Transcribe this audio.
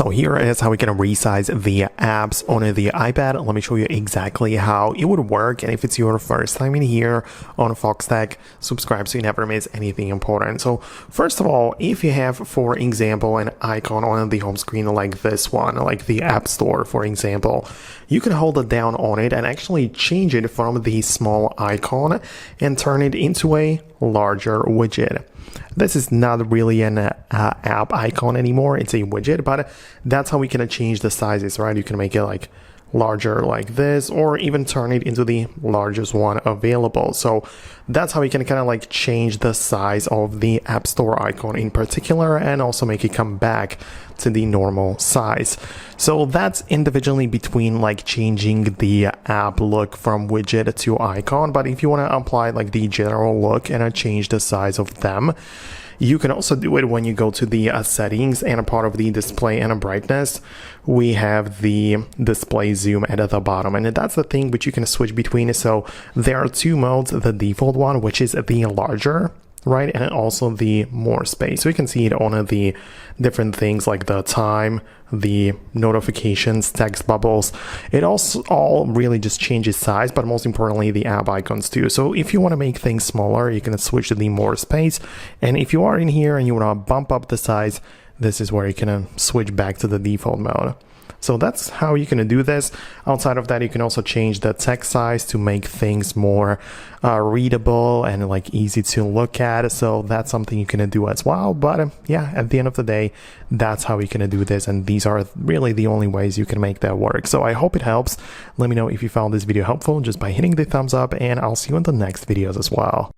So here is how we can resize the apps on the iPad. Let me show you exactly how it would work. And if it's your first time in here on Foxtecc, subscribe so you never miss anything important. So first of all, if you have, for example, an icon on the home screen like this one, like the App Store, for example, you can hold it down on it and actually change it from the small icon and turn it into a larger widget. This is not really an app icon anymore, it's a widget, but that's how we can change the sizes, right? You can make it like larger like this, or even turn it into the largest one available. So that's how we can kind of like change the size of the App Store icon in particular, and also make it come back to the normal size. So that's individually between like changing the app look from widget to icon. But if you want to apply like the general look and change the size of them, you can also do it when you go to the settings, and a part of the display and brightness, we have the display zoom at the bottom, and that's the thing which you can switch between. So there are two modes, the default one, which is the larger, right, and also the more space. So you can see it on the different things like the time, the notifications, text bubbles. It also all really just changes size, but most importantly the app icons too. So if you want to make things smaller, you can switch to the more space, and if you are in here and you want to bump up the size, this is where you can switch back to the default mode. So that's how you can do this. Outside of that, you can also change the text size to make things more readable and like easy to look at. So that's something you can do as well. But yeah, at the end of the day, that's how you can do this. And these are really the only ways you can make that work. So I hope it helps. Let me know if you found this video helpful just by hitting the thumbs up, and I'll see you in the next videos as well.